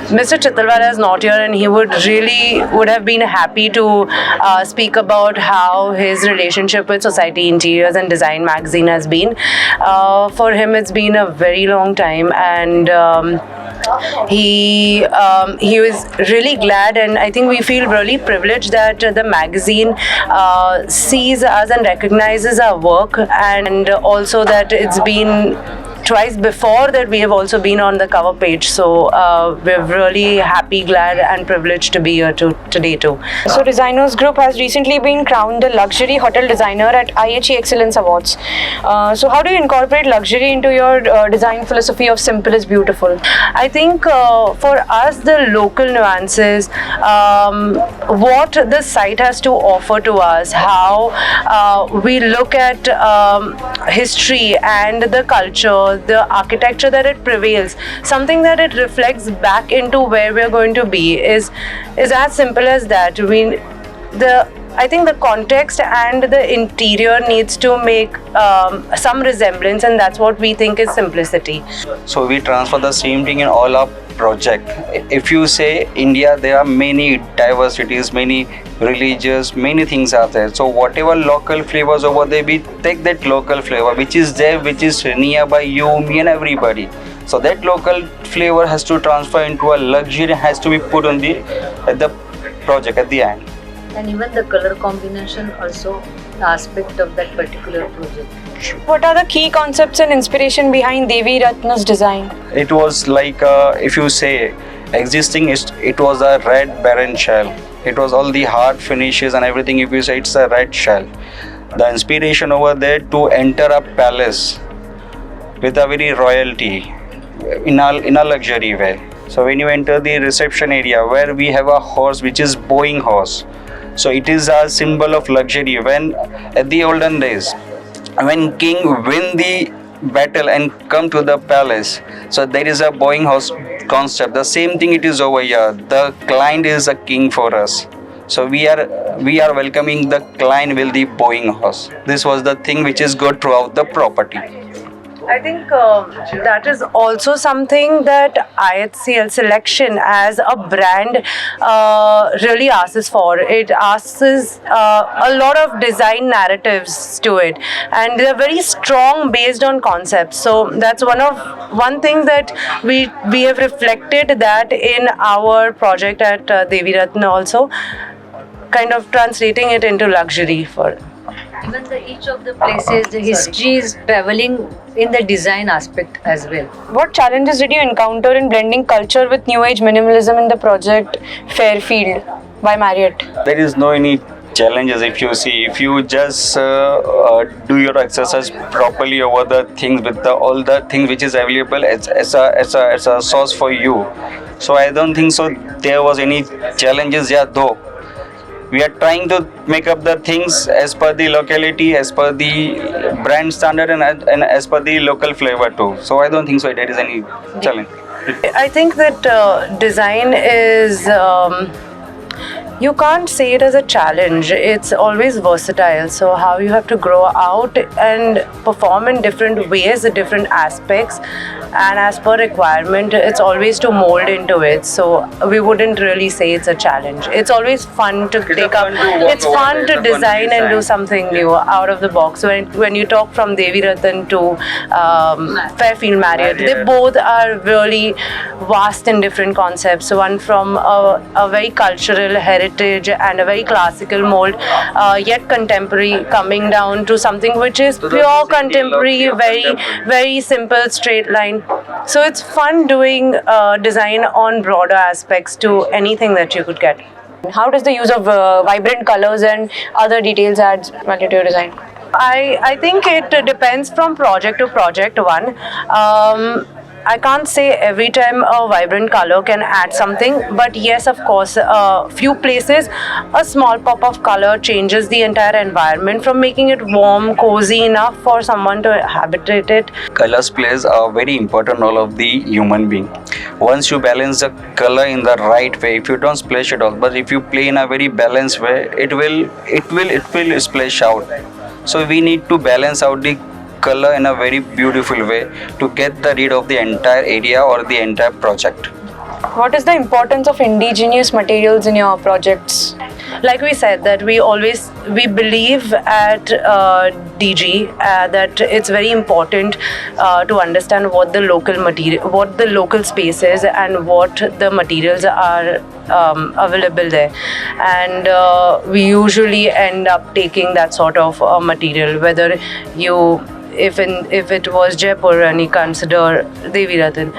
Mr. Chittalwala is not here, and he would have been happy to speak about how his relationship with Society Interiors and Design magazine has been. For him, it's been a very long time, and he was really glad, and I think we feel really privileged that the magazine sees us and recognizes our work, and also that it's been twice before that we have also been on the cover page. So we're really happy, glad and privileged to be here today too. So Designers Group has recently been crowned the luxury hotel designer at IHE Excellence Awards. So how do you incorporate luxury into your design philosophy of simple is beautiful? I think for us, the local nuances, what the site has to offer to us, how we look at history and the culture, the architecture that it prevails, something that it reflects back into where we're going to be is as simple as that. I think the context and the interior needs to make some resemblance, and that's what we think is simplicity. So we transfer the same thing in all our project. If you say India, there are many diversities, many religious, many things are there. So whatever local flavors over there, we take that local flavor which is there, which is nearby you, me and everybody. So that local flavor has to transfer into a luxury, has to be put on at the project at the end. And even the color combination also the aspect of that particular project. What are the key concepts and inspiration behind Devi Ratna's design? It was like, if you say existing, it was a red barren shell. It was all the hard finishes and everything. If you say it's a red shell, the inspiration over there to enter a palace with a very royalty in a luxury way. So when you enter the reception area where we have a horse which is bowing horse, so it is a symbol of luxury. When at the olden days, when king win the battle and come to the palace, so there is a bowing horse concept. The same thing it is over here. The client is a king for us. So we are welcoming the client with the bowing horse. This was the thing which is good throughout the property. I think that is also something that IHCL Selection as a brand really asks for. It asks a lot of design narratives to it, and they're very strong based on concepts. So that's one thing that we have reflected that in our project at Devi Ratna also, kind of translating it into luxury for. Even each of the places, the history is traveling in the design aspect as well. What challenges did you encounter in blending culture with new age minimalism in the project Fairfield by Marriott? There is no any challenges. If you see, if you just do your exercise properly over the things with all the things which is available as a source for you. So I don't think so there was any challenges. Yeah, though we are trying to make up the things as per the locality, as per the brand standard, and as per the local flavor too. So I don't think so there is any challenge. I think that design is you can't say it as a challenge. It's always versatile. So how you have to grow out and perform in different ways, different aspects, and as per requirement, it's always to mold into it. So we wouldn't really say it's a challenge. It's always fun to take up. It's fun to design and do something new out of the box. When you talk from Devi Ratna to Fairfield Marriott, they both are really vast and different concepts. One from a very cultural heritage and a very classical mold, yet contemporary, coming down to something which is pure contemporary, very simple straight line. So it's fun doing design on broader aspects to anything that you could get. How does the use of vibrant colors and other details add value to your design? I think it depends from project to project. I can't say every time a vibrant color can add something, but yes, of course, few places a small pop of color changes the entire environment from making it warm, cozy enough for someone to habitate it. Colors plays a very important role of the human being. Once you balance the color in the right way, if you don't splash it out, but if you play in a very balanced way, it will splash out. So we need to balance out the color in a very beautiful way to get rid of the entire area or the entire project. What is the importance of indigenous materials in your projects? Like we said, that we believe at DG that it's very important to understand what the local space is, and what the materials are available there, and we usually end up taking that sort of material, whether if it was Jaipur and you consider Devi Ratan,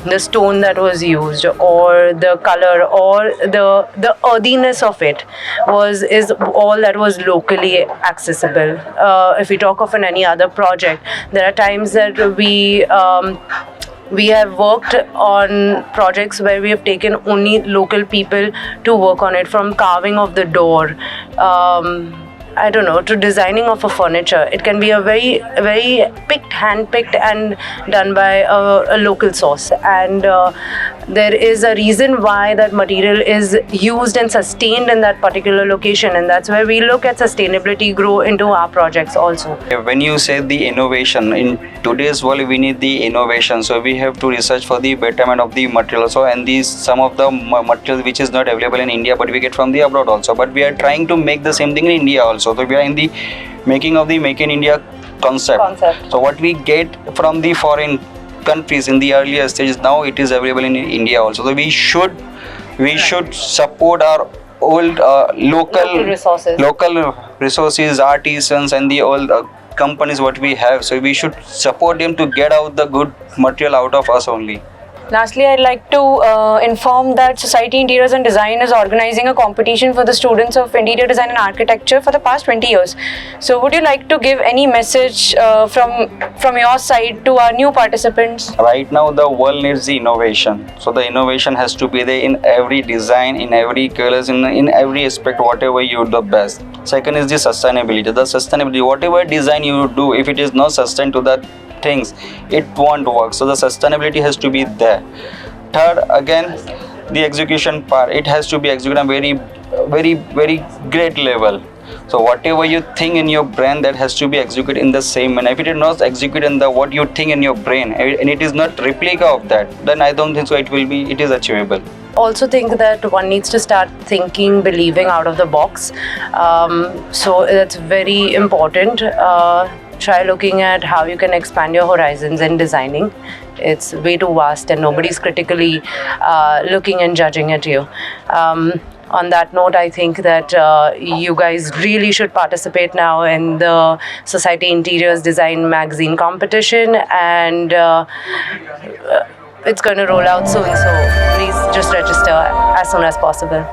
the stone that was used, or the color, or the earthiness of it is all that was locally accessible. If we talk of any other project, there are times that we have worked on projects where we have taken only local people to work on it, from carving of the door, I don't know, to designing of a furniture. It can be a very, very hand-picked and done by a local source. And there is a reason why that material is used and sustained in that particular location. And that's where we look at sustainability grow into our projects also. When you say the innovation, in today's world we need the innovation, so we have to research for the betterment of the material. So, and these some of the materials which is not available in India, but we get from the abroad also. But we are trying to make the same thing in India also. So we are in the making of the Make in India concept. So what we get from the foreign countries in the earlier stages, now it is available in India also. So we should support our old local resources, artisans, and the old companies what we have. So we should support them to get out the good material out of us only. Lastly, I'd like to inform that Society Interiors and Design is organizing a competition for the students of interior design and architecture for the past 20 years. So would you like to give any message from your side to our new participants? Right now the world needs the innovation. So the innovation has to be there in every design, in every colors, in every aspect, whatever you do the best. Second is the sustainability. Whatever design you do, if it is not sustained to that things, it won't work. So the sustainability has to be there. Third, again, the execution part, it has to be executed on very great level. So whatever you think in your brain, that has to be executed in the same manner. If it is not executed in the what you think in your brain, and it is not replica of that, then I don't think so it is achievable. Also think that one needs to start thinking, believing out of the box. So that's very important. Try looking at how you can expand your horizons in designing. It's way too vast and nobody's critically looking and judging at you. On that note, I think that you guys really should participate now in the Society Interiors Design Magazine competition, and it's going to roll out soon, so please just register as soon as possible.